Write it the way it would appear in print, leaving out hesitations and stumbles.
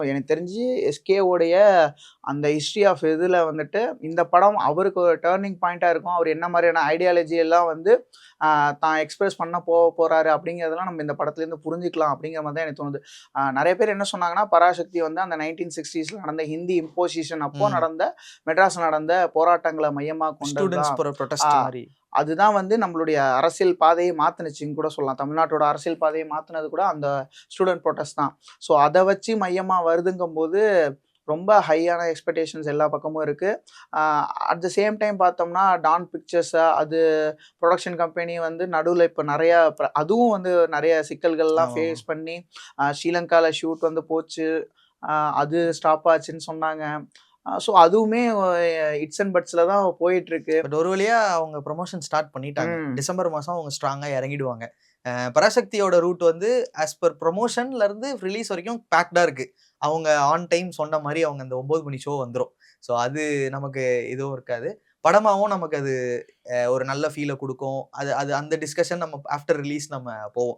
எனக்கு தெரிஞ்சு எஸ்கே உடைய அந்த ஹிஸ்ட்ரி ஆஃப் இதில வந்துட்டு, இந்த படம் அவருக்கு ஒரு டர்னிங் பாயிண்ட்டா இருக்கும். அவர் என்ன மாரியான ஐடியாலஜி எல்லாம் வந்து தான் எக்ஸ்பிரஸ் பண்ண போறாரு அப்படிங்கிறதெல்லாம் நம்ம இந்த படத்துலேருந்து புரிஞ்சுக்கலாம் அப்படிங்கிற மாரி தான் எனக்கு தோணுது. நெறைய பேர் என்ன சொன்னாங்கன்னா, பராசக்தி வந்து அந்த 1960ஸ்ல நடந்த ஹிந்தி இம்போசிஷன் அப்போ நடந்த மெட்ராஸ்ல நடந்த போராட்டங்கள மையமா கொண்டது ஸ்டூடண்ட்ஸ் தான். ப்ரொடெஸ்ட் மாரி. அதுதான் வந்து நம்மளுடைய அரசியல் பாதையை மாத்துனுச்சுன்னு கூட சொல்லலாம். தமிழ்நாட்டோட அரசியல் பாதையை மாத்துனது கூட அந்த ஸ்டூடண்ட் புரொட்டஸ்ட் தான். ஸோ அத வச்சு மையமா வருதுங்கும்போது, ரொம்ப ஹையான எக்ஸ்பெக்டேஷன்ஸ் எல்லா பக்கமும் இருக்கு. அ அட் த சேம் டைம் பார்த்தோம்னா, டான் பிக்சர்ஸ் அது புரொடக்ஷன் கம்பெனி வந்து நடுவுல இப்ப நெறையா அதுவும் வந்து நெறைய சிக்கல்கள்லாம் ஆமாமா. ஃபேஸ் பண்ணி, ஸ்ரீலங்கால ஷூட் வந்து போச்சு. அது ஸ்டாப் ஆச்சுன்னு சொன்னாங்க. ஸோ அதுவுமே இட்ஸ் அண்ட் பட்ஸ்ல தான் போயிட்டுருக்கு. பட் ஒரு வழியா அவங்க ப்ரமோஷன் ஸ்டார்ட் பண்ணிட்டாங்க. ம். டிசம்பர் மாசம் அவங்க ஸ்ட்ராங்கா இறங்கிடுவாங்க. பராசக்தியோட ரூட் வந்து ஆஸ் பெர் ப்ரமோஷன்ல இருந்து ரிலீஸ் வரைக்கும் பேக்டா இருக்கு. அவங்க ஆன் டைம் சொன்ன மாரி அவங்க அந்த 9 மணி ஷோ வந்துரும். ஸோ அது நமக்கு எதுவும் இருக்காது. படமாவும் நமக்கு அது ஒரு நல்ல ஃபீல குடுக்கும். அது அது அந்த டிஸ்கஷன் நம்ம ஆஃப்டர் ரிலீஸ் நம்ம போவோம்.